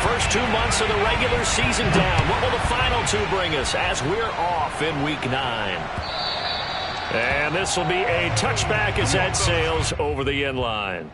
First 2 months of the regular season down. What will the final two bring us as we're off in Week 9? And this will be a touchback as that sails over the end line.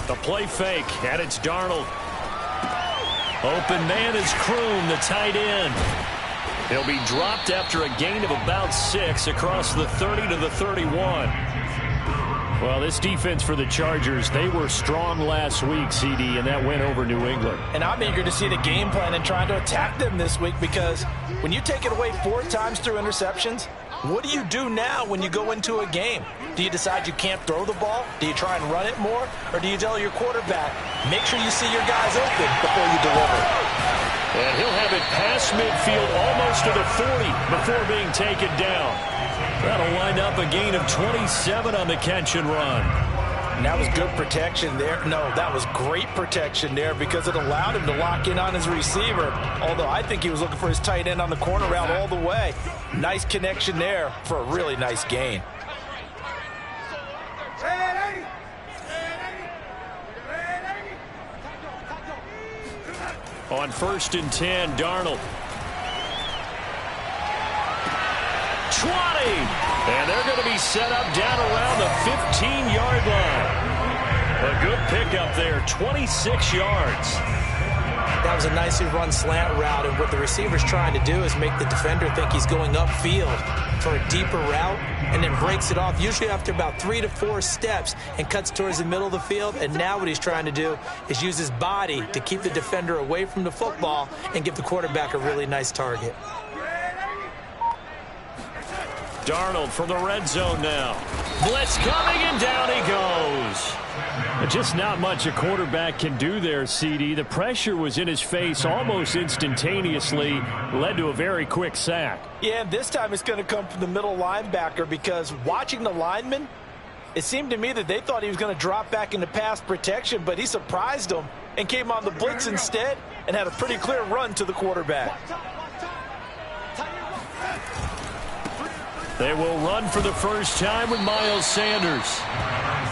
The play fake, and it's Darnold. Open man is Kroon, the tight end. He'll be dropped after a gain of about 6 across the 30 to the 31. Well, this defense for the Chargers, they were strong last week, CD, and that went over New England. And I'm eager to see the game plan and trying to attack them this week, because when you take it away 4 times through interceptions, what do you do now when you go into a game? Do you decide you can't throw the ball? Do you try and run it more? Or do you tell your quarterback, make sure you see your guys open before you deliver? And he'll have it past midfield almost to the 40 before being taken down. That'll wind up a gain of 27 on the catch and run. And that was good protection there. No, that was great protection there because it allowed him to lock in on his receiver. Although I think he was looking for his tight end on the corner route all the way. Nice connection there for a really nice gain. On 1st and 10, Darnold. 20! And they're going to be set up down around the 15-yard line. A good pickup there, 26 yards. That was a nicely run slant route, and what the receiver's trying to do is make the defender think he's going upfield for a deeper route, and then breaks it off, usually after about 3 to 4 steps, and cuts towards the middle of the field. And now what he's trying to do is use his body to keep the defender away from the football and give the quarterback a really nice target. Darnold from the red zone now. Blitz coming, and down he goes. Just not much a quarterback can do there, CD. The pressure was in his face almost instantaneously, led to a very quick sack. Yeah, and this time it's going to come from the middle linebacker, because watching the lineman, it seemed to me that they thought he was going to drop back into pass protection, but he surprised them and came on the blitz instead and had a pretty clear run to the quarterback. They will run for the first time with Miles Sanders.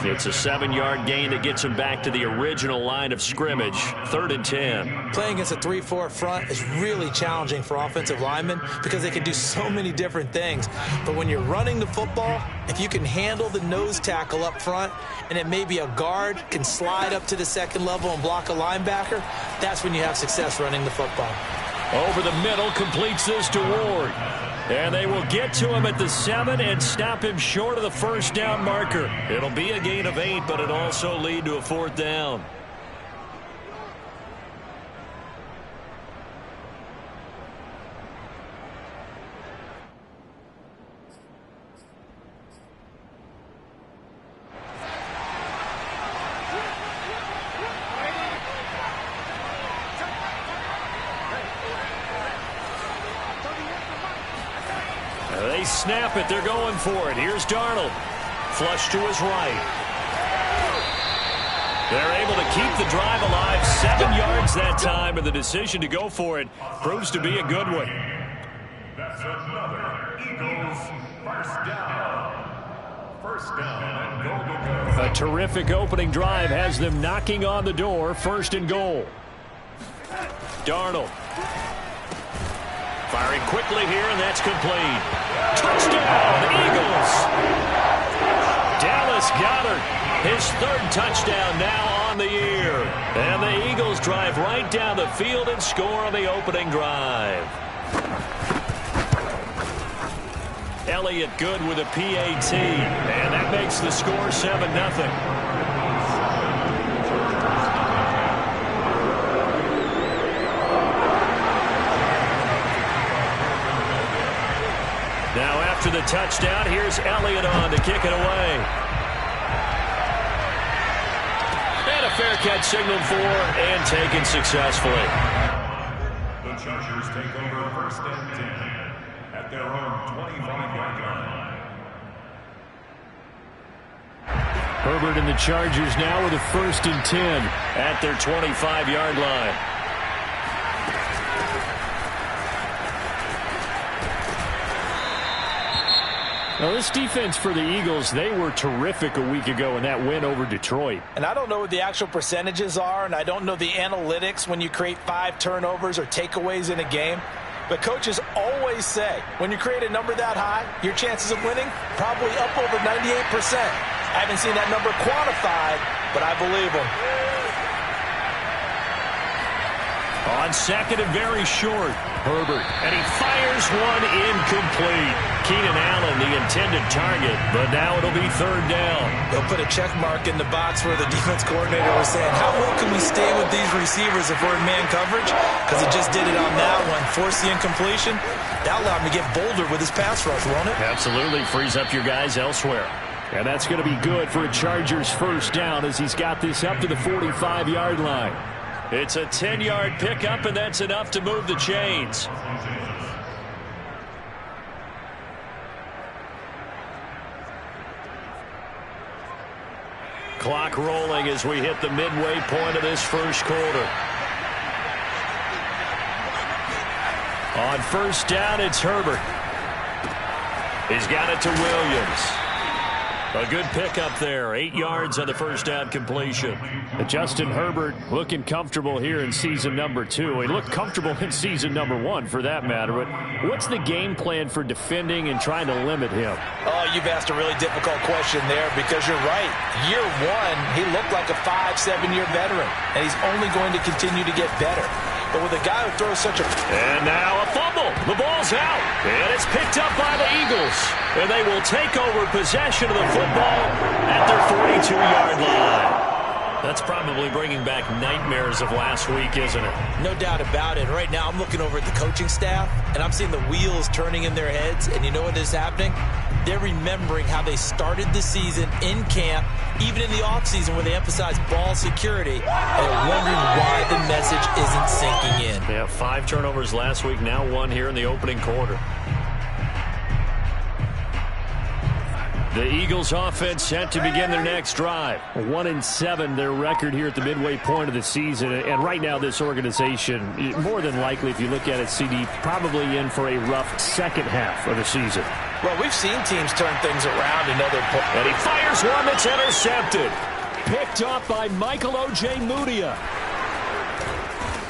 It's a 7-yard gain that gets him back to the original line of scrimmage. 3rd and 10. Playing against a 3-4 front is really challenging for offensive linemen because they can do so many different things. But when you're running the football, if you can handle the nose tackle up front, and then maybe a guard can slide up to the second level and block a linebacker, that's when you have success running the football. Over the middle, completes this to Ward. And they will get to him at the 7 and stop him short of the first down marker. It'll be a gain of 8, but it'll also lead to a 4th down. They snap it. They're going for it. Here's Darnold. Flush to his right. They're able to keep the drive alive. 7 yards that time, and the decision to go for it proves to be a good one. That's another Eagles first down. First down and goal to go. A terrific opening drive has them knocking on the door. 1st and goal. Darnold. Firing quickly here, and that's complete. Touchdown, Eagles! Dallas Goedert, his 3rd touchdown now on the year. And the Eagles drive right down the field and score on the opening drive. Elliott good with a PAT, and that makes the score 7-0. Now after the touchdown, here's Elliott on to kick it away. And a fair catch signaled for and taken successfully. The Chargers take over 1st and 10 at their own 25-yard line. Herbert and the Chargers now with a 1st and 10 at their 25-yard line. Now, this defense for the Eagles, they were terrific a week ago in that win over Detroit. And I don't know what the actual percentages are, and I don't know the analytics when you create 5 turnovers or takeaways in a game. But coaches always say, when you create a number that high, your chances of winning probably up over 98%. I haven't seen that number quantified, but I believe them. On 2nd and very short, Herbert. And he fires one incomplete. Keenan Allen, the intended target, but now it'll be 3rd down. They'll put a check mark in the box where the defense coordinator was saying, how well can we stay with these receivers if we're in man coverage? Because it just did it on that one. Force the incompletion. That allowed him to get bolder with his pass rush, won't it? Absolutely. Frees up your guys elsewhere. And that's going to be good for a Chargers 1st down as he's got this up to the 45-yard line. It's a 10-yard pickup, and that's enough to move the chains. Clock rolling as we hit the midway point of this 1st quarter. On 1st down, it's Herbert. He's got it to Williams. A good pickup there. 8 yards on the 1st down completion. Justin Herbert looking comfortable here in season number 2. He looked comfortable in season number 1 for that matter. But what's the game plan for defending and trying to limit him? Oh, you've asked a really difficult question there because you're right. Year 1, he looked like a 5-7-year veteran. And he's only going to continue to get better. But with a guy who throws such a... And now a fumble. The ball's out. And it's picked up by the Eagles. And they will take over possession of the football at their 42-yard line. That's probably bringing back nightmares of last week, isn't it? No doubt about it. Right now I'm looking over at the coaching staff, and I'm seeing the wheels turning in their heads. And you know what is happening? They're remembering how they started the season in camp, even in the offseason where they emphasized ball security, and they're wondering why the message isn't sinking in. Yeah, 5 turnovers last week, now 1 here in the opening quarter. The Eagles offense set to begin their next drive. 1-7 their record here at the midway point of the season. And right now this organization, more than likely if you look at it, CD, probably in for a rough second half of the season. Well, we've seen teams turn things around in other points. And he fires one that's intercepted. Picked up by Michael Ojemudia.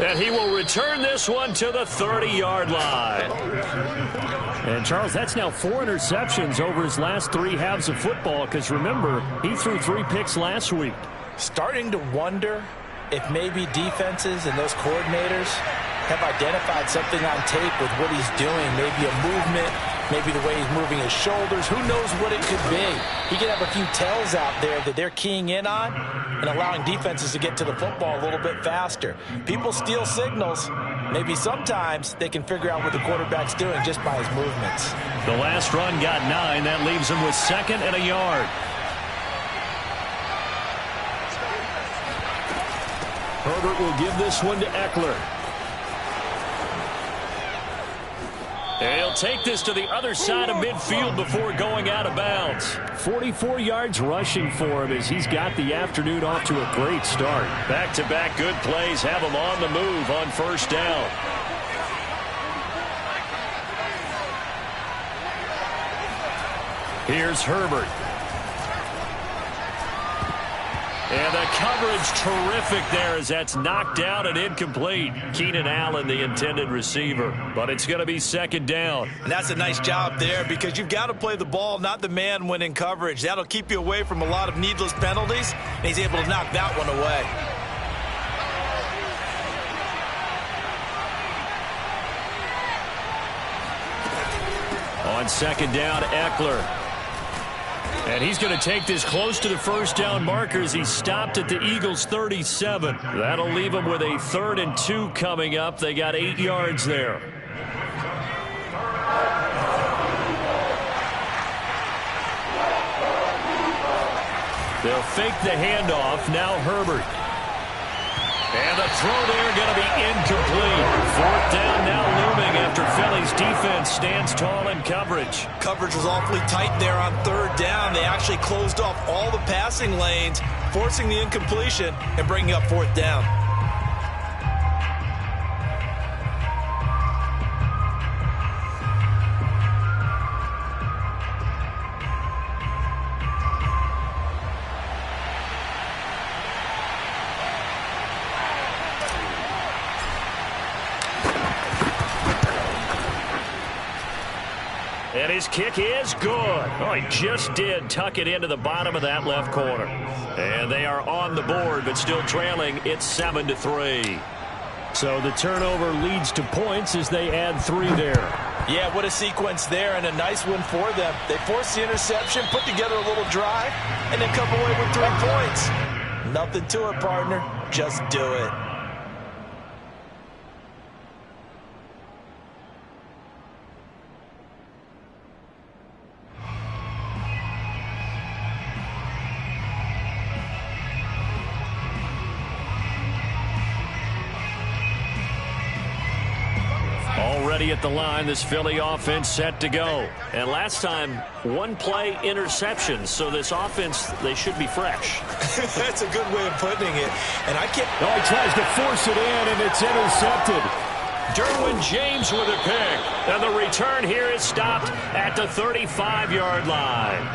And he will return this one to the 30-yard line. And, Charles, that's now 4 interceptions over his last 3 halves of football because, remember, he threw 3 picks last week. Starting to wonder if maybe defenses and those coordinators have identified something on tape with what he's doing, maybe a movement, maybe the way he's moving his shoulders. Who knows what it could be? He could have a few tells out there that they're keying in on and allowing defenses to get to the football a little bit faster. People steal signals. Maybe sometimes they can figure out what the quarterback's doing just by his movements. The last run got 9. That leaves him with 2nd and a yard. Herbert will give this one to Eckler. And he'll take this to the other side of midfield before going out of bounds. 44 yards rushing for him as he's got the afternoon off to a great start. Back-to-back good plays have him on the move on 1st down. Here's Herbert. And the coverage terrific there as that's knocked down and incomplete. Keenan Allen, the intended receiver. But it's going to be 2nd down. And that's a nice job there because you've got to play the ball, not the man when in coverage. That'll keep you away from a lot of needless penalties, and he's able to knock that one away. On 2nd down, Eckler. And he's going to take this close to the 1st down markers. He stopped at the Eagles' 37. That'll leave him with a 3rd and 2 coming up. They got 8 yards there. They'll fake the handoff. Now Herbert. And the throw there going to be incomplete. Fourth down now looming after Philly's defense stands tall in coverage. Coverage was awfully tight there on third down. They actually closed off all the passing lanes, forcing the incompletion and bringing up fourth down. And his kick is good. Oh, he just did tuck it into the bottom of that left corner. And they are on the board, but still trailing. It's 7-3. So the turnover leads to points as they add 3 there. Yeah, what a sequence there, and a nice one for them. They forced the interception, put together a little drive, and then come away with 3 points. Nothing to it, partner. Just do it. Already at the line, this Philly offense set to go. And last time, 1-play interception. So this offense, they should be fresh. That's a good way of putting it. And I can't... Oh, he tries to force it in, and it's intercepted. Derwin James with a pick. And the return here is stopped at the 35-yard line.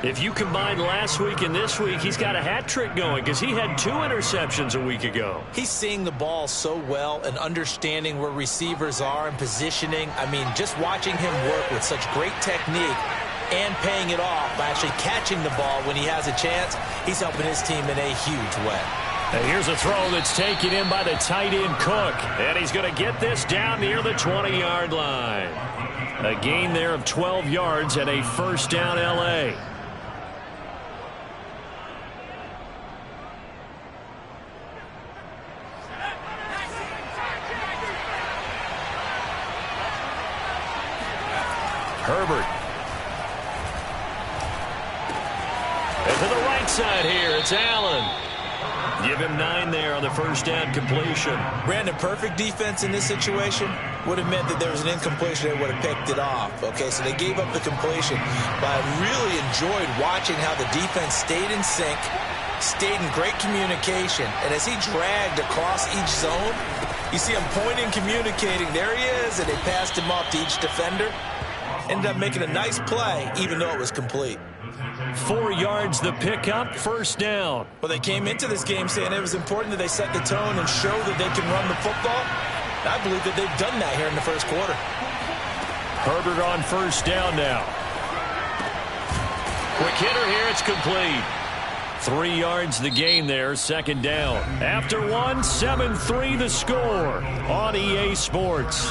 If you combine last week and this week, he's got a hat trick going because he had 2 interceptions a week ago. He's seeing the ball so well and understanding where receivers are and positioning. I mean, just watching him work with such great technique and paying it off by actually catching the ball when he has a chance, he's helping his team in a huge way. And here's a throw that's taken in by the tight end Cook. And he's going to get this down near the 20-yard line. A gain there of 12 yards and a first down L.A. Herbert. And to the right side here, it's Allen. Give him 9 there on the first down completion. Brandon, perfect defense in this situation would have meant that there was an incompletion. They would have picked it off. Okay, so they gave up the completion. But I really enjoyed watching how the defense stayed in sync, stayed in great communication. And as he dragged across each zone, you see him pointing, communicating. There he is, and they passed him off to each defender. Ended up making a nice play, even though it was complete. 4 yards the pickup, first down. Well, they came into this game saying it was important that they set the tone and show that they can run the football. And I believe that they've done that here in the first quarter. Herbert on first down now. Quick hitter here, it's complete. 3 yards the gain there, second down. After 1, 7-3 the score on EA Sports.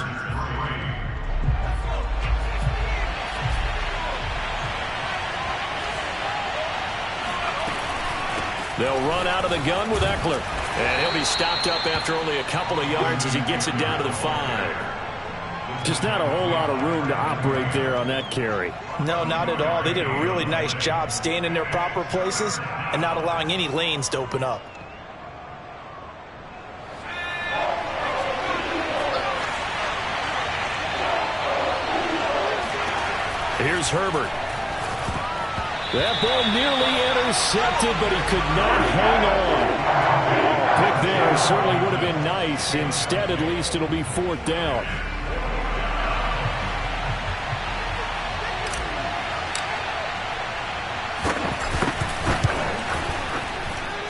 They'll run out of the gun with Eckler. And he'll be stopped up after only a couple of yards as he gets it down to the 5. Just not a whole lot of room to operate there on that carry. No, not at all. They did a really nice job staying in their proper places and not allowing any lanes to open up. Here's Herbert. That ball nearly intercepted, but he could not hang on. Oh, pick there certainly would have been nice. Instead, at least, it'll be fourth down.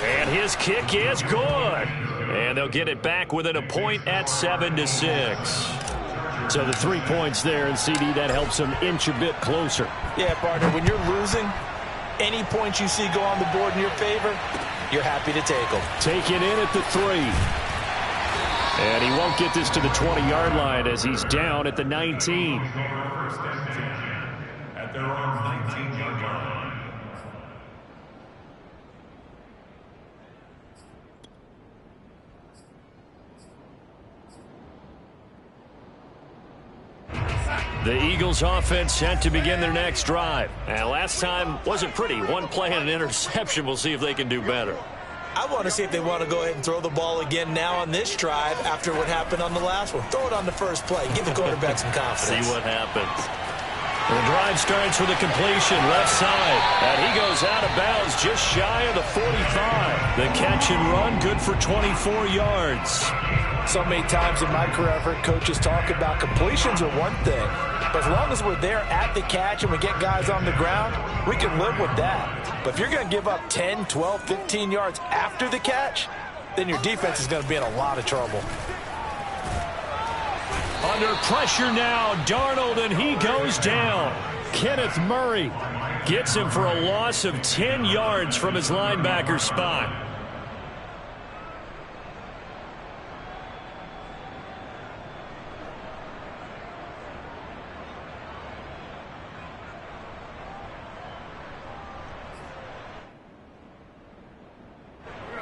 And his kick is good. And they'll get it back within a point at 7-6. So the 3 points there, and CD, that helps them inch a bit closer. Yeah, partner, when you're losing, any points you see go on the board in your favor, you're happy to take them. Taken in at the 3. And he won't get this to the 20-yard line as he's down at the 19. At their own 19-yard line. The Eagles offense set to begin their next drive. And last time wasn't pretty. 1 play and an interception. We'll see if they can do better. I want to see if they want to go ahead and throw the ball again now on this drive after what happened on the last one. Throw it on the first play. Give the quarterback some confidence. See what happens. The drive starts with a completion left side. And he goes out of bounds just shy of the 45. The catch and run good for 24 yards. So many times in my career, I've heard coaches talk about completions are one thing. But as long as we're there at the catch and we get guys on the ground, we can live with that. But if you're going to give up 10, 12, 15 yards after the catch, then your defense is going to be in a lot of trouble. Under pressure now, Darnold, and he goes down. Kenneth Murray gets him for a loss of 10 yards from his linebacker spot.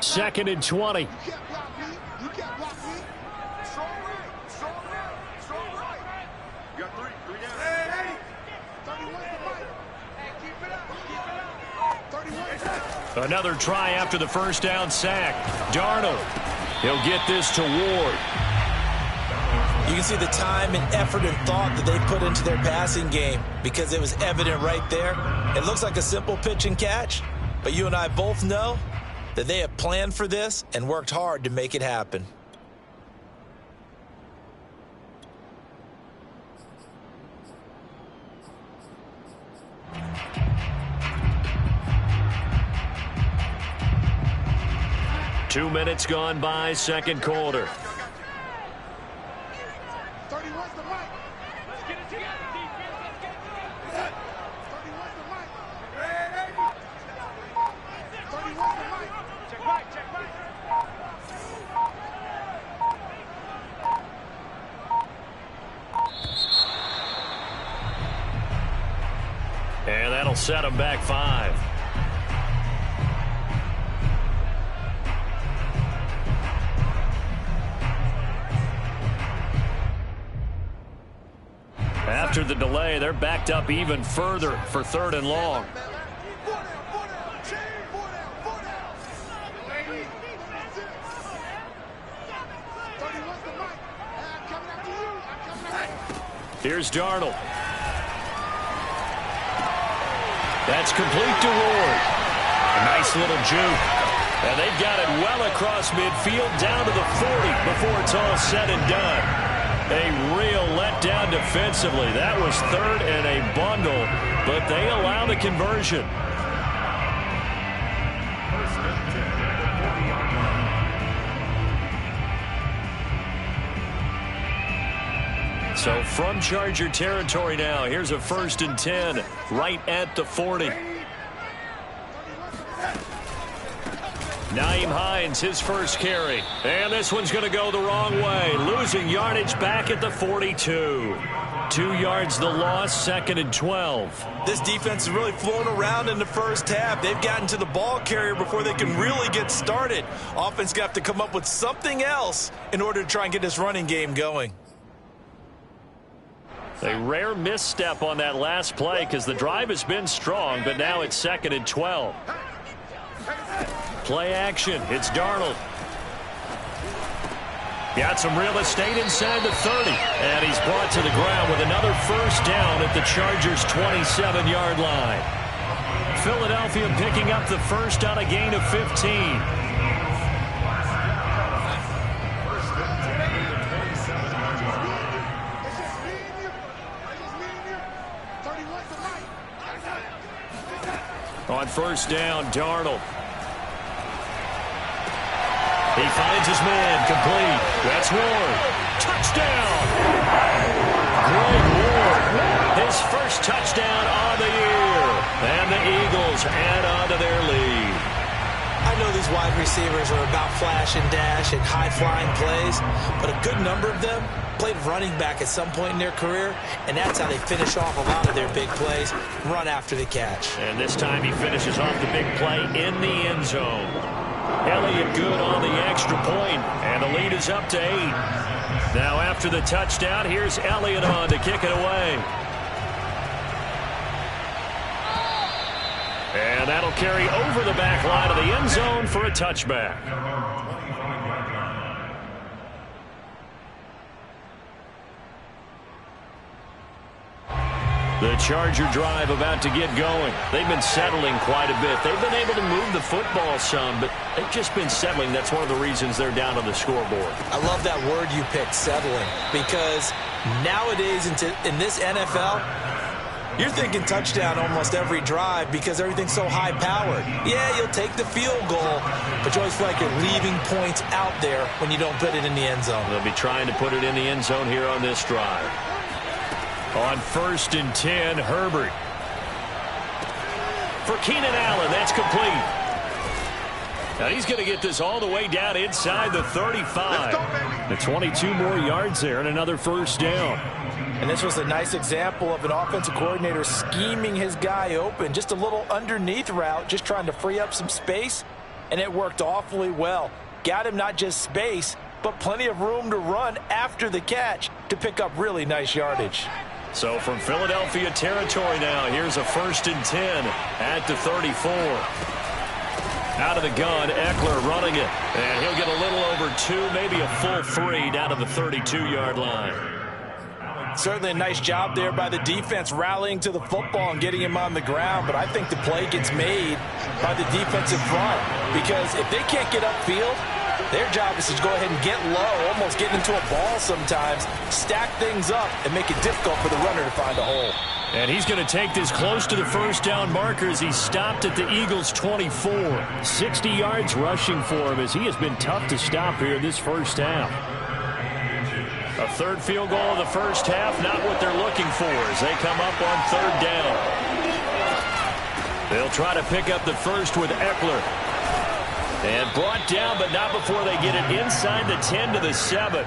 Second and 20. Another try after the first down sack. Darnold. He'll get this to Ward. You can see the time and effort and thought that they put into their passing game because it was evident right there. It looks like a simple pitch and catch, but you and I both know that they have planned for this and worked hard to make it happen. Two minutes gone by, second quarter. And that'll set him back 5. After the delay, they're backed up even further for 3rd and long. Here's Darnold. That's complete to Ward. A nice little juke. And they've got it well across midfield down to the 40 before it's all said and done. A real letdown defensively. That was 3rd and a bundle, but they allow the conversion. So from Charger territory now, here's a 1st and 10 right at the 40. Nyheim Hines, his first carry. And this one's going to go the wrong way. Losing yardage back at the 42. 2 yards the loss, 2nd and 12. This defense is really flown around in the first half. They've gotten to the ball carrier before they can really get started. Offense got to come up with something else in order to try and get this running game going. A rare misstep on that last play because the drive has been strong, but now it's 2nd and 12. Play action. It's Darnold. Got some real estate inside the 30. And he's brought to the ground with another first down at the Chargers' 27-yard line. Philadelphia picking up the first on a gain of 15. On first down, Darnold. He finds his man, complete. That's Ward. Touchdown! Greg Ward, his first touchdown of the year. And the Eagles add on to their lead. I know these wide receivers are about flash and dash and high-flying plays, but a good number of them played running back at some point in their career, and that's how they finish off a lot of their big plays, run after the catch. And this time he finishes off the big play in the end zone. Elliott good on the extra point, and the lead is up to 8. Now after the touchdown, here's Elliott on to kick it away. And that That'll carry over the back line of the end zone for a touchback. The Charger drive about to get going. They've been settling quite a bit. They've been able to move the football some, but they've just been settling. That's one of the reasons they're down on the scoreboard. I love that word you picked, settling, because nowadays in this NFL, you're thinking touchdown almost every drive because everything's so high-powered. Yeah, you'll take the field goal, but you always feel like you're leaving points out there when you don't put it in the end zone. They'll be trying to put it in the end zone here on this drive. On 1st and 10, Herbert. For Keenan Allen, that's complete. Now he's going to get this all the way down inside the 35. The 22 more yards there and another first down. And this was a nice example of an offensive coordinator scheming his guy open. Just a little underneath route, just trying to free up some space, and it worked awfully well. Got him not just space, but plenty of room to run after the catch to pick up really nice yardage. So from Philadelphia territory now, here's a 1st and 10 at the 34. Out of the gun, Eckler running it. And he'll get a little over 2, maybe a full 3 down to the 32-yard line. Certainly a nice job there by the defense rallying to the football and getting him on the ground, but I think the play gets made by the defensive front because if they can't get upfield, their job is to go ahead and get low, almost get into a ball sometimes, stack things up, and make it difficult for the runner to find a hole. And he's going to take this close to the first down marker as he stopped at the Eagles' 24. 60 yards rushing for him as he has been tough to stop here this first half. A third field goal of the first half, not what they're looking for as they come up on 3rd down. They'll try to pick up the first with Eckler. And brought down, but not before they get it inside the 10 to the 7.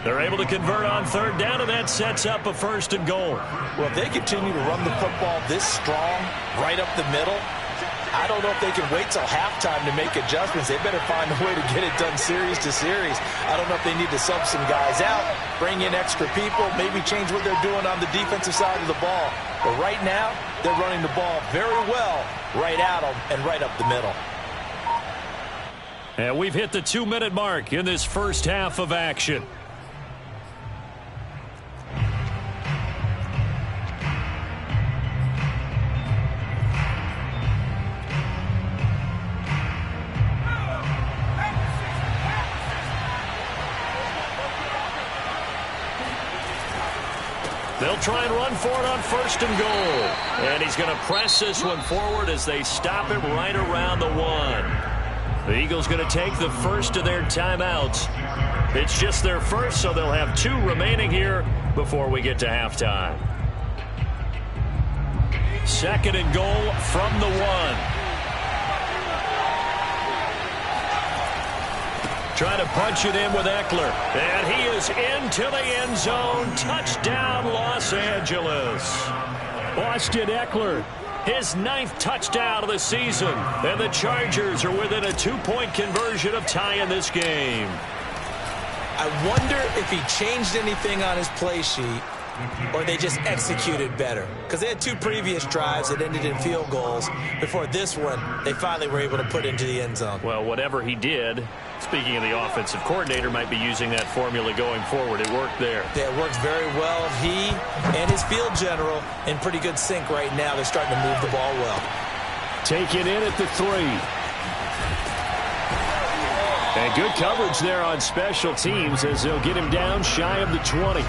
They're able to convert on 3rd down, and that sets up a 1st and goal. Well, if they continue to run the football this strong, right up the middle, I don't know if they can wait till halftime to make adjustments. They better find a way to get it done series to series. I don't know if they need to sub some guys out, bring in extra people, maybe change what they're doing on the defensive side of the ball. But right now, they're running the ball very well right at them and right up the middle. And we've hit the 2-minute mark in this first half of action. They'll try and run for it on 1st and goal. And he's going to press this one forward as they stop him right around the 1. The Eagles going to take the first of their timeouts. It's just their first, so they'll have 2 remaining here before we get to halftime. 2nd and goal from the 1. Trying to punch it in with Eckler. And he is into the end zone. Touchdown, Los Angeles. Austin Eckler. His 9th touchdown of the season. And the Chargers are within a 2-point conversion of tying this game. I wonder if he changed anything on his play sheet or they just executed better. Because they had 2 previous drives that ended in field goals. Before this one, they finally were able to put into the end zone. Well, whatever he did, speaking of the offensive coordinator, might be using that formula going forward. It worked there. Yeah, it works very well. He and his field general in pretty good sync right now. They're starting to move the ball well. Taken in at the 3. And good coverage there on special teams as they'll get him down shy of the 20.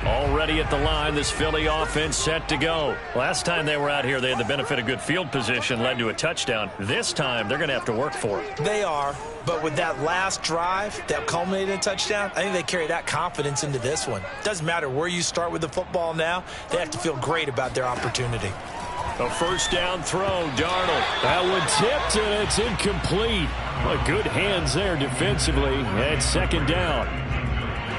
Already at the line, this Philly offense set to go. Last time they were out here, they had the benefit of good field position, led to a touchdown. This time, they're going to have to work for it. They are, but with that last drive that culminated in a touchdown, I think they carry that confidence into this one. Doesn't matter where you start with the football now, they have to feel great about their opportunity. A first down throw, Darnold. That one tipped, and it's incomplete. Well, good hands there defensively at 2nd down.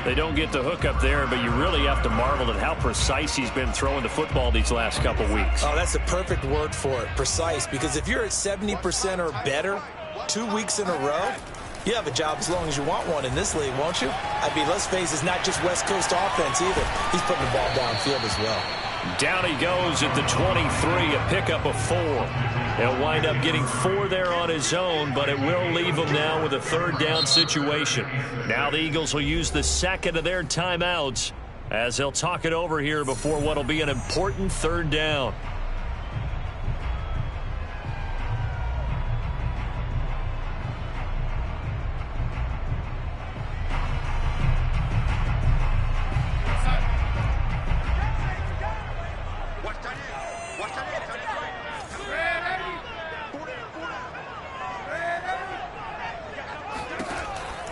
They don't get the hook up there, but you really have to marvel at how precise he's been throwing the football these last couple weeks. Oh, that's the perfect word for it, precise, because if you're at 70% or better 2 weeks in a row, you have a job as long as you want one in this league, won't you? I mean, let's face it, it's not just West Coast offense either. He's putting the ball downfield as well. Down he goes at the 23, a pickup of 4. He'll wind up getting 4 there on his own, but it will leave him now with a third down situation. Now the Eagles will use the second of their timeouts as they'll talk it over here before what will be an important third down.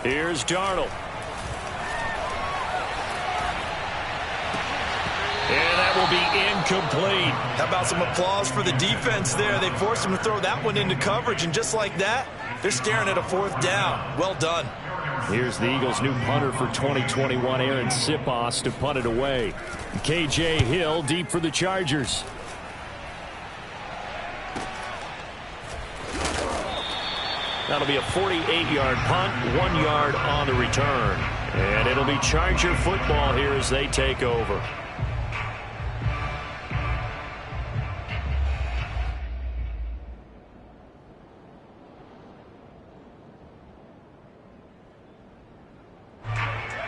Here's Darnold. And that will be incomplete. How about some applause for the defense there? They forced him to throw that one into coverage, and just like that, they're staring at a fourth down. Well done. Here's the Eagles' new punter for 2021, Aaron Sipos, to punt it away. KJ Hill deep for the Chargers. That'll be a 48-yard punt, 1 yard on the return. And it'll be Charger football here as they take over.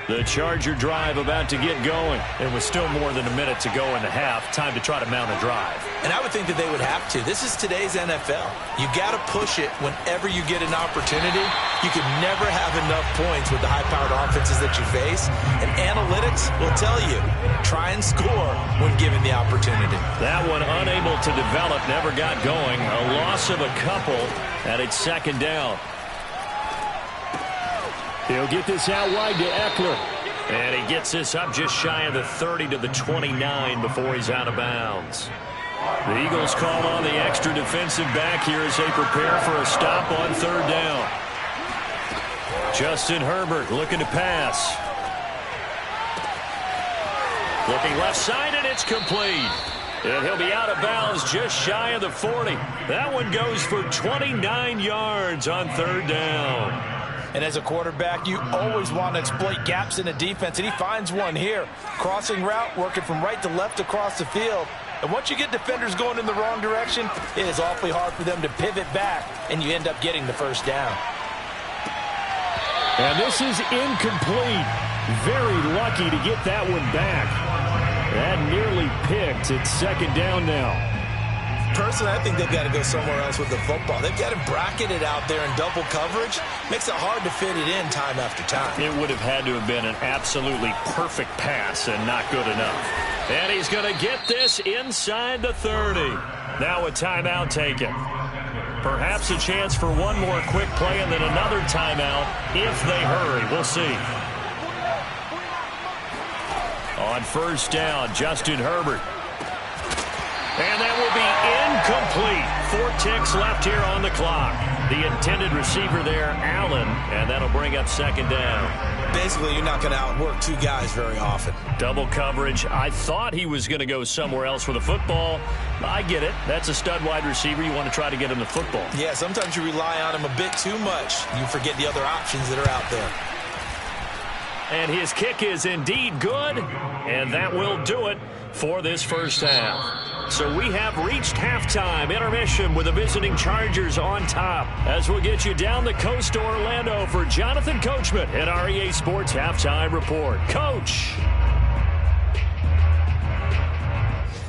The Charger drive about to get going. It was still more than a minute to go in the half. Time to try to mount a drive. And I would think that they would have to. This is today's NFL. You got to push it whenever you get an opportunity. You can never have enough points with the high-powered offenses that you face. And analytics will tell you, try and score when given the opportunity. That one unable to develop, never got going. A loss of a couple, and it's second down. He'll get this out wide to Eckler. And he gets this up just shy of the 30 to the 29 before he's out of bounds. The Eagles call on the extra defensive back here as they prepare for a stop on third down. Justin Herbert looking to pass. Looking left side, and it's complete. And he'll be out of bounds just shy of the 40. That one goes for 29 yards on third down. And as a quarterback, you always want to exploit gaps in the defense, and he finds one here. Crossing route, working from right to left across the field. And once you get defenders going in the wrong direction, it is awfully hard for them to pivot back, and you end up getting the first down. And this is incomplete. Very lucky to get that one back. That nearly picked. It's second down now. Personally, I think they've got to go somewhere else with the football. They've got to bracket it out there in double coverage. Makes it hard to fit it in time after time. It would have had to have been an absolutely perfect pass and not good enough. And he's going to get this inside the 30. Now a timeout taken. Perhaps a chance for one more quick play and then another timeout if they hurry. We'll see. On first down, Justin Herbert. And that will be incomplete. 4 ticks left here on the clock. The intended receiver there, Allen, and that'll bring up second down. Basically, you're not going to outwork 2 guys very often. Double coverage. I thought he was going to go somewhere else with the football. I get it. That's a stud wide receiver. You want to try to get him the football. Yeah, sometimes you rely on him a bit too much. You forget the other options that are out there. And his kick is indeed good, and that will do it for this first half. So we have reached halftime intermission with the visiting Chargers on top. As we'll get you down the coast to Orlando for Jonathan Coachman at our EA Sports Halftime Report. Coach.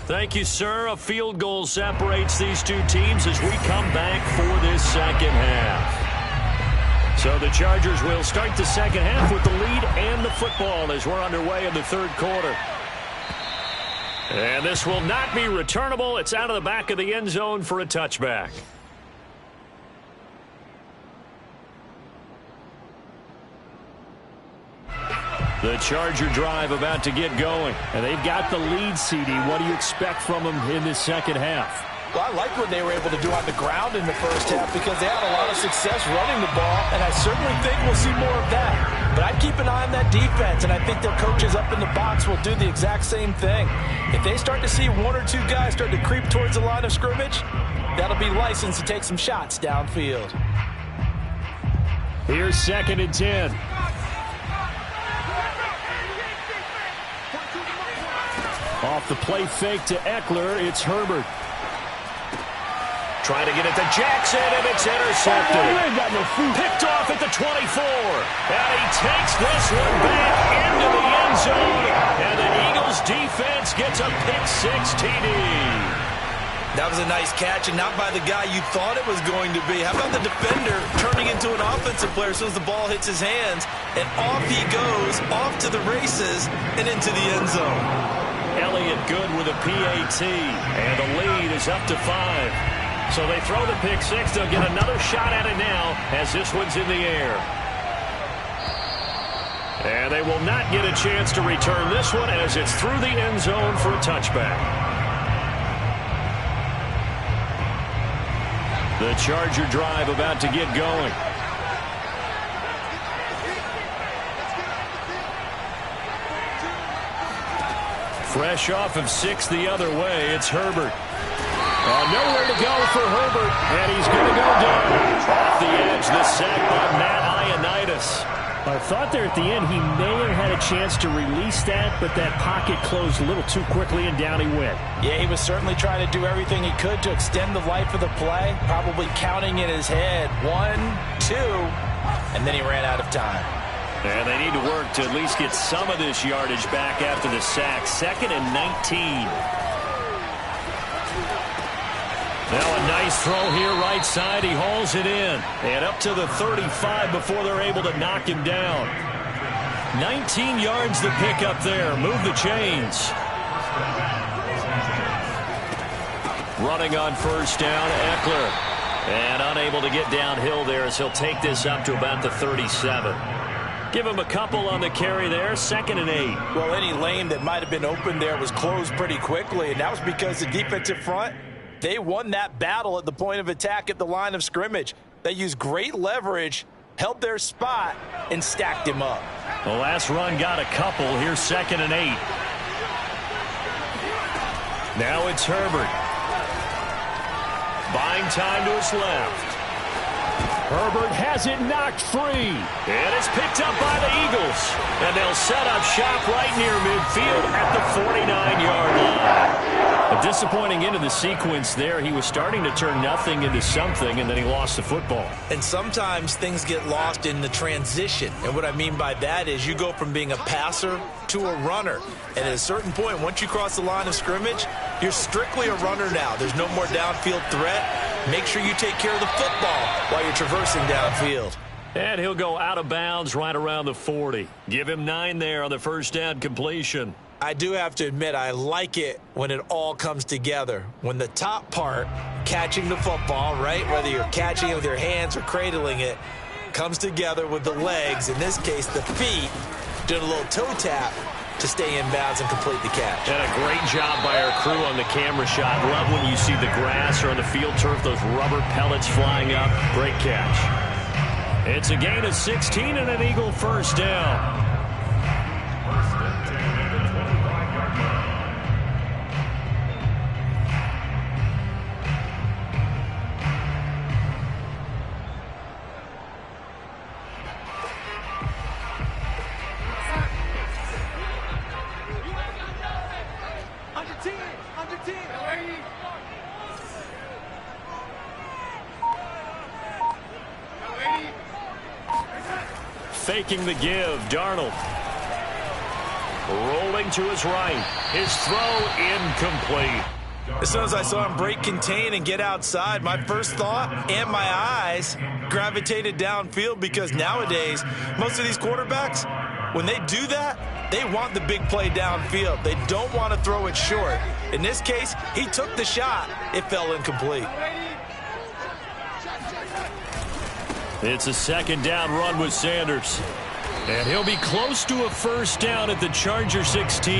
Thank you, sir. A field goal separates these two teams as we come back for this second half. So the Chargers will start the second half with the lead and the football as we're underway in the third quarter. And this will not be returnable. It's out of the back of the end zone for a touchback. The Charger drive about to get going. And they've got the lead, CD. What do you expect from them in this second half? Well, I like what they were able to do on the ground in the first half because they had a lot of success running the ball, and I certainly think we'll see more of that. But I'd keep an eye on that defense, and I think their coaches up in the box will do the exact same thing. If they start to see one or two guys start to creep towards the line of scrimmage, that'll be licensed to take some shots downfield. Here's 2nd and 10. Off the play fake to Eckler, it's Herbert. Trying to get it to Jackson, and it's intercepted. Picked off at the 24. And he takes this one back into the end zone. And the Eagles defense gets a pick-6 TD. That was a nice catch, and not by the guy you thought it was going to be. How about the defender turning into an offensive player as soon as the ball hits his hands, and off he goes, off to the races, and into the end zone. Elliott good with a PAT, and the lead is up to 5. So they throw the pick-6. They'll get another shot at it now as this one's in the air. And they will not get a chance to return this one as it's through the end zone for a touchback. The Charger drive about to get going. Fresh off of 6 the other way, it's Herbert. Nowhere to go for Herbert, and he's going to go down. Off the edge, the sack by Matt Ioannidis. I thought there at the end he may have had a chance to release that, but that pocket closed a little too quickly, and down he went. Yeah, he was certainly trying to do everything he could to extend the life of the play, probably counting in his head 1, 2, and then he ran out of time. And they need to work to at least get some of this yardage back after the sack. 2nd and 19. Now a nice throw here right side. He hauls it in. And up to the 35 before they're able to knock him down. 19 yards to pick up there. Move the chains. Running on first down, Eckler. And unable to get downhill there as he'll take this up to about the 37. Give him a couple on the carry there. 2nd and 8. Well, any lane that might have been open there was closed pretty quickly, and that was because the defensive front, they won that battle at the point of attack at the line of scrimmage. They used great leverage, held their spot, and stacked him up. The last run got a couple. Here's 2nd and 8. Now it's Herbert. Buying time to his left. Herbert has it knocked free. And it's picked up by the Eagles. And they'll set up shop right near midfield at the 49-yard line. A disappointing end of the sequence there. He was starting to turn nothing into something, and then he lost the football. And sometimes things get lost in the transition. And what I mean by that is you go from being a passer to a runner. And at a certain point, once you cross the line of scrimmage, you're strictly a runner now. There's no more downfield threat. Make sure you take care of the football while you're traversing downfield. And he'll go out of bounds right around the 40. Give him 9 there on the first down completion. I do have to admit, I like it when it all comes together. When the top part, catching the football, right, whether you're catching it with your hands or cradling it, comes together with the legs, in this case the feet, doing a little toe tap to stay in bounds and complete the catch. And a great job by our crew on the camera shot. Love when you see the grass or on the field turf, those rubber pellets flying up. Great catch. It's a gain of 16 and an Eagle first down. Faking the give, Darnold. Rolling to his right. His throw incomplete. As soon as I saw him break contain and get outside, my first thought and my eyes gravitated downfield, because nowadays, most of these quarterbacks, when they do that, they want the big play downfield. They don't want to throw it short. In this case, he took the shot. It fell incomplete. It's a second down run with Sanders. And he'll be close to a first down at the Charger 16.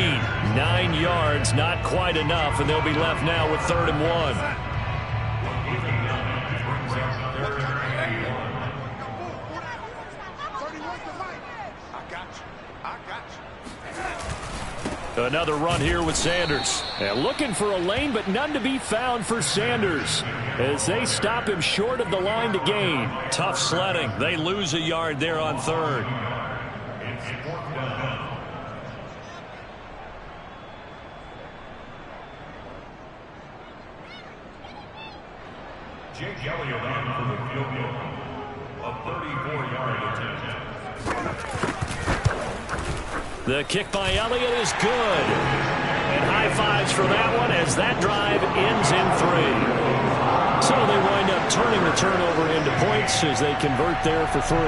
9 yards, not quite enough, and they'll be left now with 3rd and 1. Another run here with Sanders. And looking for a lane, but none to be found for Sanders as they stop him short of the line to gain. Tough sledding. They lose a yard there on third. It's fourth down. Jake Elliott on for the field goal. A 34-yard attempt. The kick by Elliott is good. And high fives for that one as that drive ends in 3. So they wind up turning the turnover into points as they convert there for 3.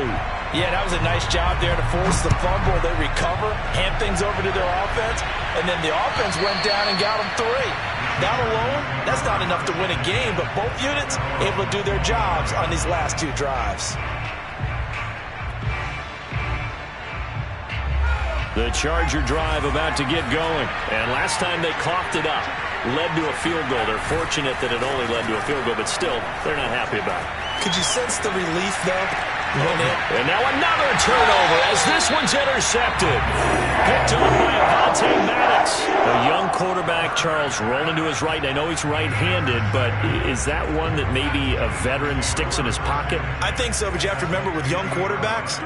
Yeah, that was a nice job there to force the fumble. They recover, hand things over to their offense, and then the offense went down and got them 3. That alone, that's not enough to win a game, but both units able to do their jobs on these last 2 drives. The Charger drive about to get going. And last time they coughed it up, led to a field goal. They're fortunate that it only led to a field goal, but still, they're not happy about it. Could you sense the relief, though? And now another turnover as this one's intercepted. Picked up by Avonte Maddox. A young quarterback, Charles, rolling to his right. I know he's right-handed, but is that one that maybe a veteran sticks in his pocket? I think so, but you have to remember with young quarterbacks,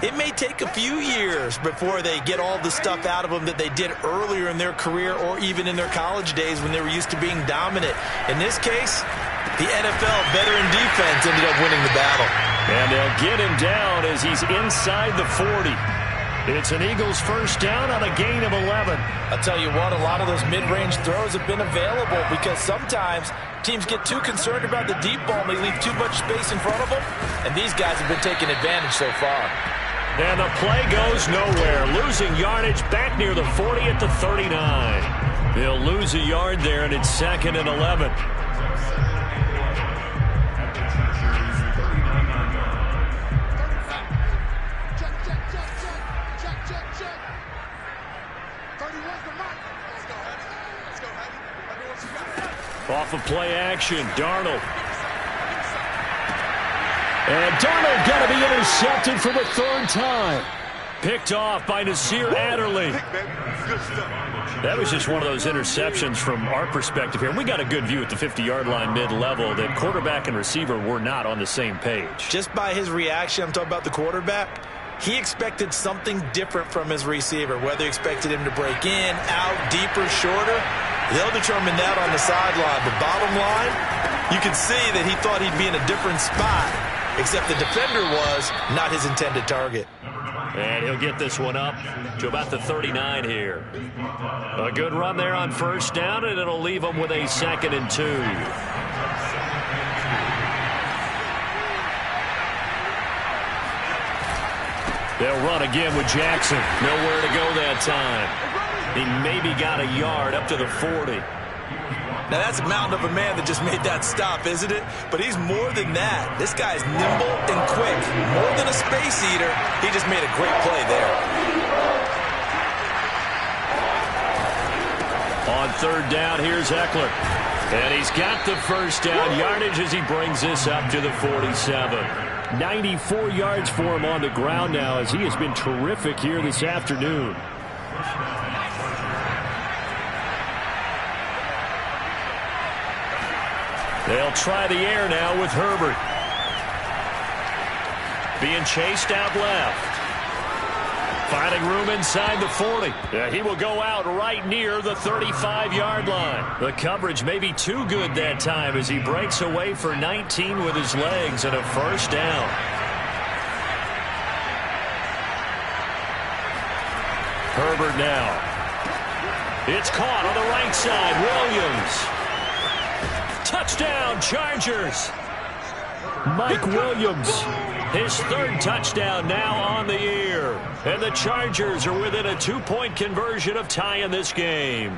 it may take a few years before they get all the stuff out of them that they did earlier in their career or even in their college days when they were used to being dominant. In this case, the NFL veteran defense ended up winning the battle. And they'll get him down as he's inside the 40. It's an Eagles first down on a gain of 11. I'll tell you what, a lot of those mid-range throws have been available because sometimes teams get too concerned about the deep ball and they leave too much space in front of them. And these guys have been taking advantage so far. And the play goes nowhere. Losing yardage back near the 40 at the 39. They'll lose a yard there, and it's 2nd and 11. Off of play action, Darnold. And Darnold got to be intercepted for the 3rd time. Picked off by Nasir Adderley. That was just one of those interceptions from our perspective here. We got a good view at the 50-yard line mid-level that quarterback and receiver were not on the same page. Just by his reaction, I'm talking about the quarterback, he expected something different from his receiver, whether he expected him to break in, out, deeper, shorter. They'll determine that on the sideline. But bottom line, you can see that he thought he'd be in a different spot, except the defender was not his intended target. And he'll get this one up to about the 39 here. A good run there on first down, and it'll leave him with a 2nd and 2. They'll run again with Jackson. Nowhere to go that time. He maybe got a yard up to the 40. Now, that's a mountain of a man that just made that stop, isn't it? But he's more than that. This guy's nimble and quick. More than a space eater, he just made a great play there. On 3rd down, here's Eckler. And he's got the first down yardage as he brings this up to the 47. 94 yards for him on the ground now as he has been terrific here this afternoon. They'll try the air now with Herbert. Being chased out left. Finding room inside the 40. He will go out right near the 35-yard line. The coverage may be too good that time as he breaks away for 19 with his legs and a first down. Herbert now. It's caught on the right side. Williams. Touchdown, Chargers. Mike Williams. His 3rd touchdown now on the year. And the Chargers are within a 2-point conversion of tying this game.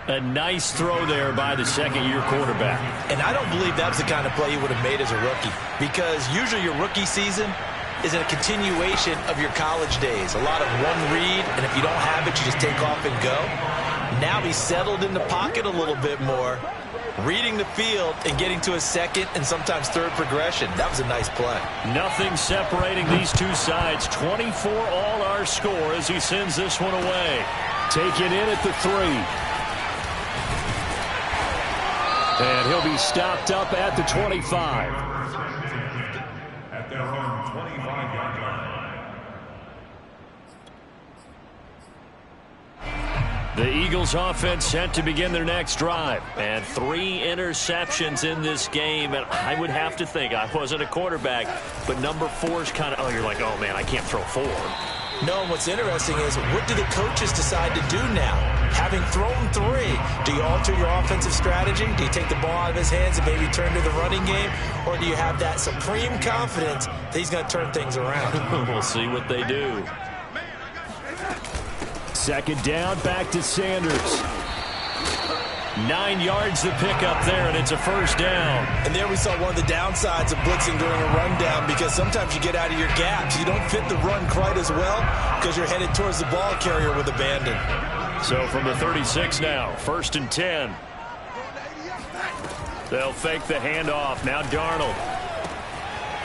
A nice throw there by the 2nd-year quarterback. And I don't believe that was the kind of play he would have made as a rookie. Because usually your rookie season is a continuation of your college days. A lot of one read, and if you don't have it, you just take off and go. Now he's settled in the pocket a little bit more, reading the field and getting to a 2nd and sometimes 3rd progression. That was a nice play. Nothing separating these two sides. 24 all our score as he sends this one away. Taken in at the 3. And he'll be stopped up at the 25. At their own 25-yard line. The Eagles offense set to begin their next drive. And 3 interceptions in this game. And I would have to think, I wasn't a quarterback, but number 4 is kind of, you're like, oh, man, I can't throw 4. No, and what's interesting is, what do the coaches decide to do now? Having thrown 3, do you alter your offensive strategy? Do you take the ball out of his hands and maybe turn to the running game? Or do you have that supreme confidence that he's going to turn things around? We'll see what they do. Second down, back to Sanders. 9 yards to pick up there, and it's a first down. And there we saw one of the downsides of blitzing during a rundown, because sometimes you get out of your gaps. You don't fit the run quite as well because you're headed towards the ball carrier with abandon. So from the 36 now, 1st and 10. They'll fake the handoff. Now Darnold.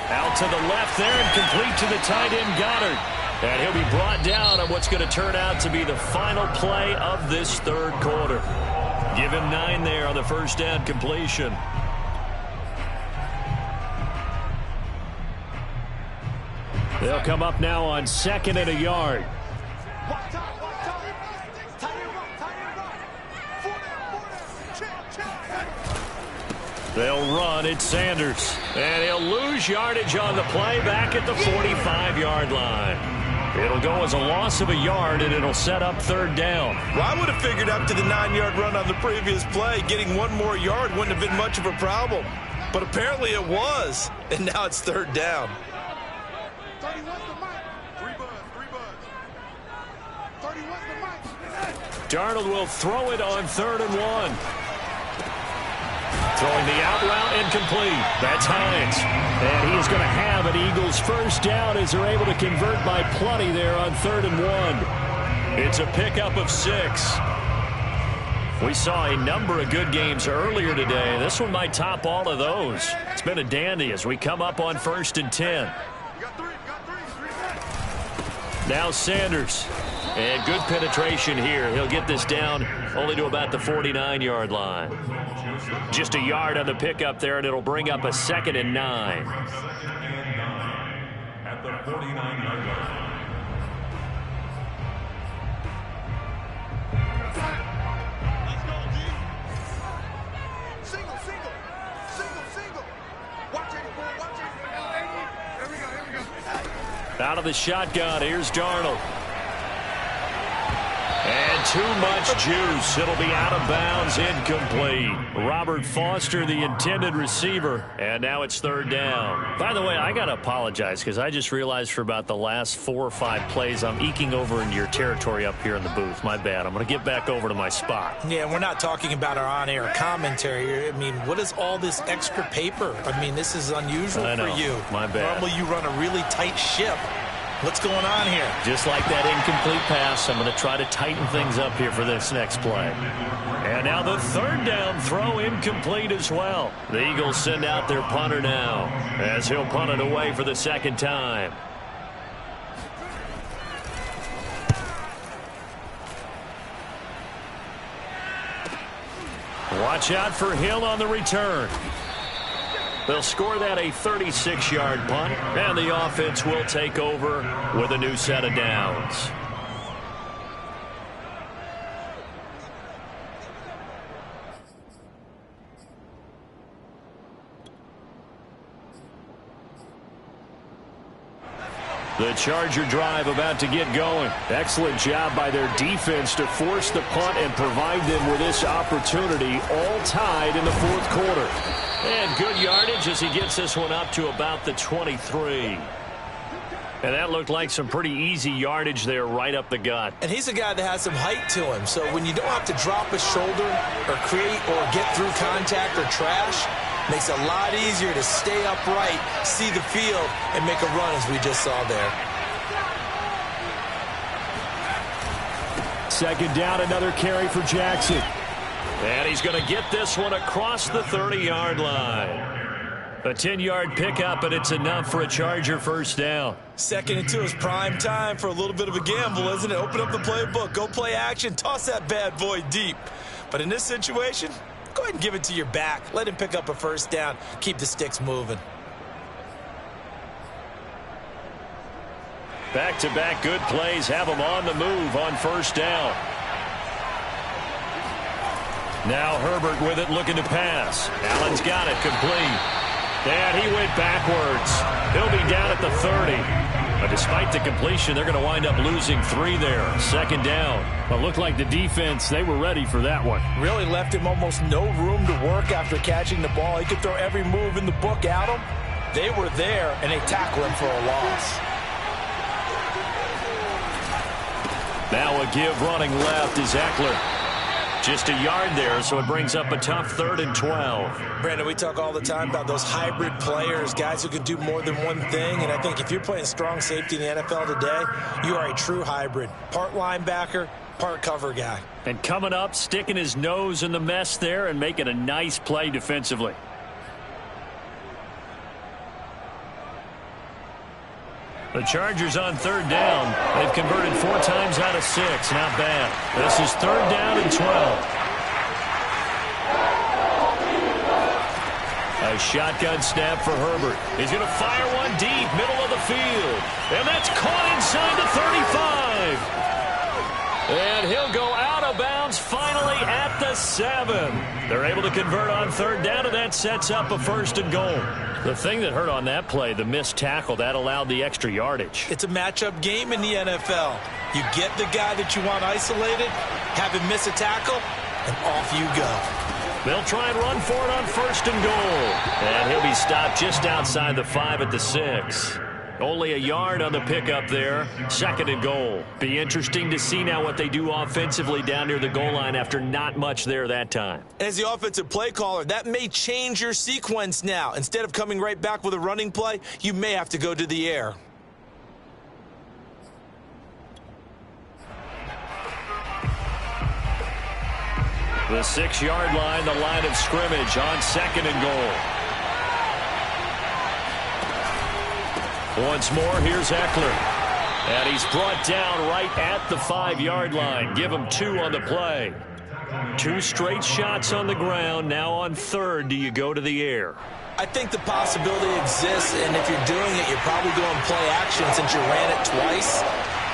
Out to the left there and complete to the tight end Goddard. And he'll be brought down on what's going to turn out to be the final play of this third quarter. Give him 9 there on the first down completion. They'll come up now on 2nd and a yard. They'll run. It's Sanders. And he'll lose yardage on the play back at the 45-yard line. It'll go as a loss of a yard, and it'll set up 3rd down. Well, I would have figured up to the 9-yard run on the previous play. Getting 1 more yard wouldn't have been much of a problem. But apparently it was, and now it's 3rd down. Darnold will throw it on 3rd and 1. Throwing the out route incomplete. That's Hines. And he's going to have an Eagles first down as they're able to convert by plenty there on 3rd and 1. It's a pickup of 6. We saw a number of good games earlier today. This one might top all of those. It's been a dandy as we come up on 1st and 10. Now Sanders. And good penetration here. He'll get this down only to about the 49-yard line. Just a yard on the pickup there, and it'll bring up a 2nd and 9. At the 49-yard line. Out of the shotgun, here's Darnold. And too much juice. It'll be out of bounds, incomplete. Robert Foster, the intended receiver, and now it's 3rd down. By the way, I got to apologize because I just realized for about the last 4 or 5 plays I'm eking over into your territory up here in the booth. My bad. I'm going to get back over to my spot. Yeah, we're not talking about our on-air commentary. I mean, what is all this extra paper? I mean, this is unusual for you. My bad. Normally you run a really tight ship. What's going on here? Just like that incomplete pass, I'm going to try to tighten things up here for this next play. And now the 3rd down throw incomplete as well. The Eagles send out their punter now as he'll punt it away for the 2nd time. Watch out for Hill on the return. They'll score that a 36-yard punt, and the offense will take over with a new set of downs. The Charger drive about to get going. Excellent job by their defense to force the punt and provide them with this opportunity, all tied in the 4th quarter. And good yardage as he gets this one up to about the 23. And that looked like some pretty easy yardage there right up the gut. And he's a guy that has some height to him. So when you don't have to drop a shoulder or create or get through contact or trash, makes it a lot easier to stay upright, see the field, and make a run as we just saw there. 2nd down, another carry for Jackson. And he's going to get this one across the 30-yard line. A 10-yard pickup, and it's enough for a Charger first down. 2nd and 2 is prime time for a little bit of a gamble, isn't it? Open up the playbook, go play action, toss that bad boy deep. But in this situation, go ahead and give it to your back. Let him pick up a first down. Keep the sticks moving. Back-to-back good plays have them on the move on first down. Now Herbert with it, looking to pass. Allen's got it, complete. And he went backwards. He'll be down at the 30. But despite the completion, they're going to wind up losing 3 there. 2nd down. Well, looked like the defense, they were ready for that one. Really left him almost no room to work after catching the ball. He could throw every move in the book at him. They were there, and they tackled him for a loss. Now a give running left is Eckler. Just a yard there, so it brings up a tough 3rd and 12. Brandon, we talk all the time about those hybrid players, guys who can do more than one thing. And I think if you're playing strong safety in the NFL today, you are a true hybrid. Part linebacker, part cover guy. And coming up, sticking his nose in the mess there and making a nice play defensively. The Chargers on 3rd down. They've converted 4 times out of 6. Not bad. This is 3rd down and 12. A shotgun snap for Herbert. He's going to fire one deep, middle of the field. And that's caught inside the 35. And he'll go out of bounds finally at the 7. They're able to convert on 3rd down, and that sets up a 1st and goal. The thing that hurt on that play, the missed tackle, that allowed the extra yardage. It's a matchup game in the NFL. You get the guy that you want isolated, have him miss a tackle, and off you go. They'll try and run for it on 1st and goal. And he'll be stopped just outside the 5 at the 6. Only a yard on the pickup there. 2nd and goal. Be interesting to see now what they do offensively down near the goal line after not much there that time. As the offensive play caller, that may change your sequence now. Instead of coming right back with a running play, you may have to go to the air. The 6-yard line, the line of scrimmage on 2nd and goal. Once more, here's Eckler. And he's brought down right at the 5-yard line. Give him 2 on the play. 2 straight shots on the ground. Now on 3rd, do you go to the air? I think the possibility exists, and if you're doing it, you're probably going play action since you ran it twice.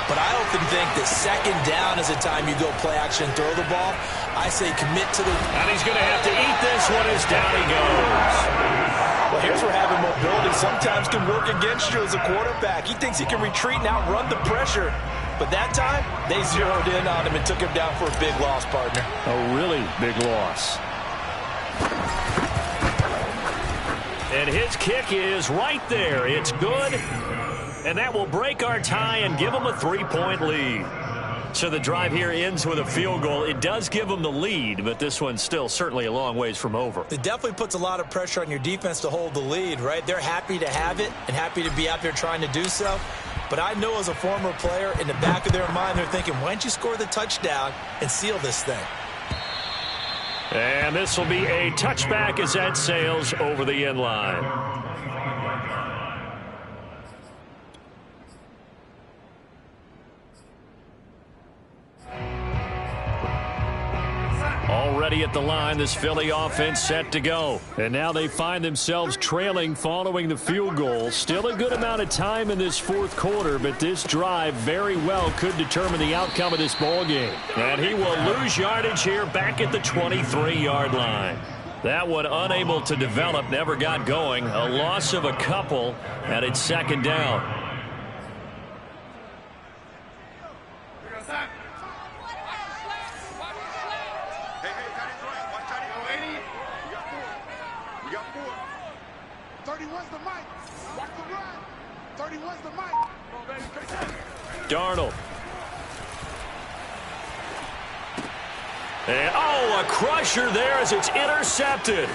But I often think that 2nd down is the time you go play action and throw the ball. I say commit to the... And he's going to have to eat this one as down he goes. Well, here's where having mobility sometimes can work against you as a quarterback. He thinks he can retreat and outrun the pressure. But that time, they zeroed in on him and took him down for a big loss, partner. A really big loss. And his kick is right there. It's good. And that will break our tie and give them a 3-point lead. So the drive here ends with a field goal. It does give them the lead, but this one's still certainly a long ways from over. It definitely puts a lot of pressure on your defense to hold the lead, right? They're happy to have it and happy to be out there trying to do so. But I know as a former player, in the back of their mind, they're thinking, why don't you score the touchdown and seal this thing? And this will be a touchback as that sails over the end line. Already at the line, this Philly offense set to go. And now they find themselves trailing following the field goal. Still a good amount of time in this 4th quarter, but this drive very well could determine the outcome of this ball game. And he will lose yardage here back at the 23-yard line. That one unable to develop, never got going. A loss of a couple, and it's 2nd down. Darnold. And, a crusher there as it's intercepted.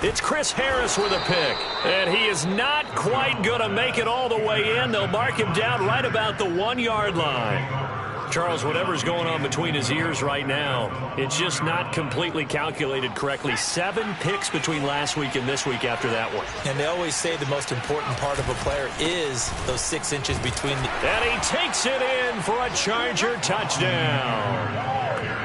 It's Chris Harris with a pick. And he is not quite going to make it all the way in. They'll mark him down right about the 1-yard line. Charles, whatever's going on between his ears right now, it's just not completely calculated correctly. 7 picks between last week and this week after that one. And they always say the most important part of a player is those 6 inches between the... And he takes it in for a Charger touchdown.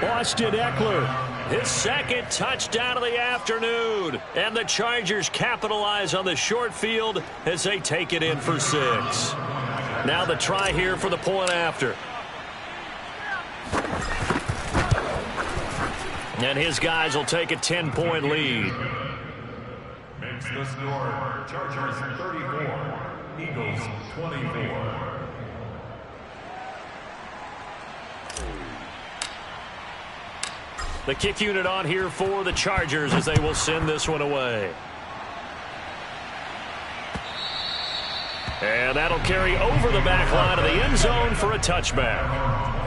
Austin Eckler, his second touchdown of the afternoon. And the Chargers capitalize on the short field as they take it in for 6. Now the try here for the point after. And his guys will take a 10-point lead. Makes the score Chargers 34, Eagles 24. The kick unit on here for the Chargers as they will send this one away. And that'll carry over the back line of the end zone for a touchback.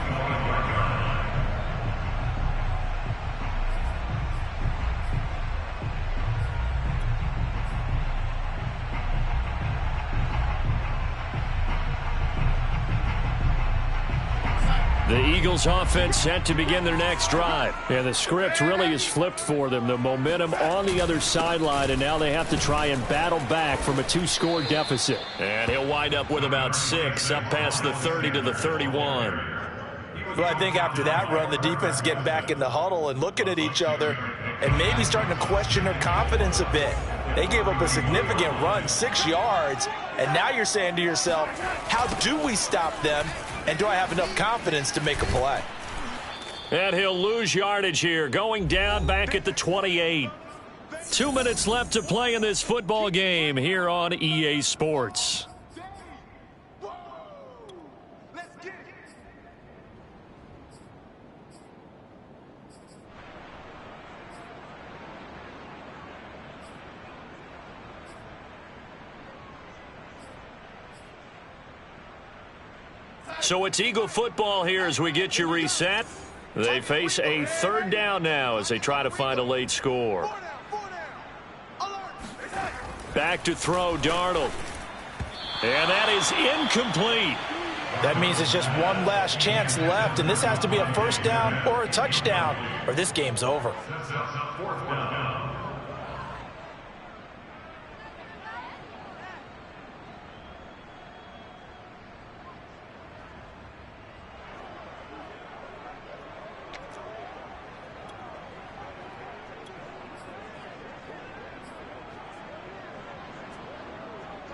The Eagles offense set to begin their next drive. And the script really is flipped for them. The momentum on the other sideline, and now they have to try and battle back from a 2-score deficit. And he'll wind up with about 6, up past the 30 to the 31. Well, I think after that run, the defense getting back in the huddle and looking at each other and maybe starting to question their confidence a bit. They gave up a significant run, 6 yards, and now you're saying to yourself, how do we stop them? And do I have enough confidence to make a play? And he'll lose yardage here, going down back at the 28. 2 minutes left to play in this football game here on EA Sports. So it's Eagle football here as we get you reset. They face a 3rd down now as they try to find a late score. Back to throw, Darnold. And that is incomplete. That means it's just one last chance left, and this has to be a 1st down or a touchdown, or this game's over.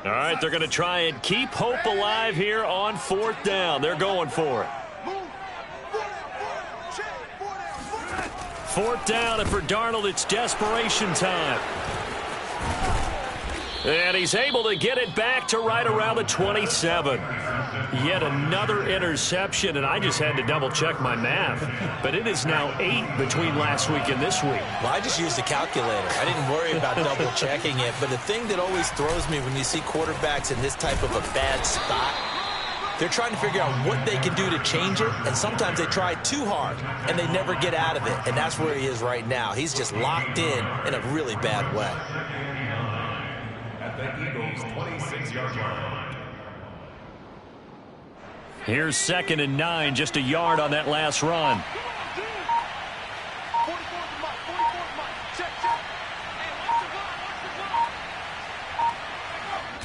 All right, they're going to try and keep hope alive here on 4th down. They're going for it. 4th down, and for Darnold, it's desperation time. And he's able to get it back to right around the 27. Yet another interception, and I just had to double-check my math. But it is now 8 between last week and this week. Well, I just used a calculator. I didn't worry about double-checking it. But the thing that always throws me when you see quarterbacks in this type of a bad spot, they're trying to figure out what they can do to change it, and sometimes they try too hard, and they never get out of it. And that's where he is right now. He's just locked in a really bad way. At the Eagles' 26-yard line. Here's 2nd and 9, just a yard on that last run.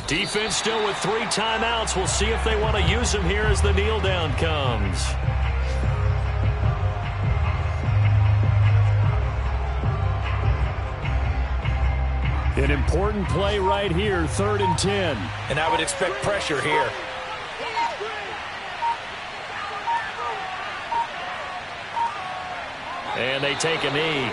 Defense still with 3 timeouts. We'll see if they want to use them here as the kneel down comes. An important play right here, 3rd and 10. And I would expect pressure here. And they take a knee.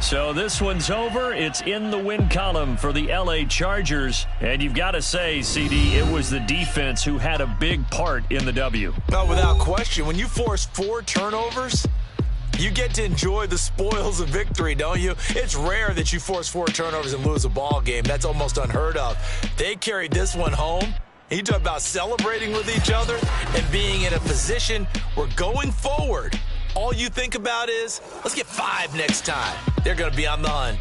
So this one's over. It's in the win column for the L.A. Chargers. And you've got to say, CD, it was the defense who had a big part in the W. No, without question. When you force 4 turnovers, you get to enjoy the spoils of victory, don't you? It's rare that you force 4 turnovers and lose a ball game. That's almost unheard of. They carried this one home. You talk about celebrating with each other and being in a position where going forward, all you think about is, let's get 5 next time. They're going to be on the hunt.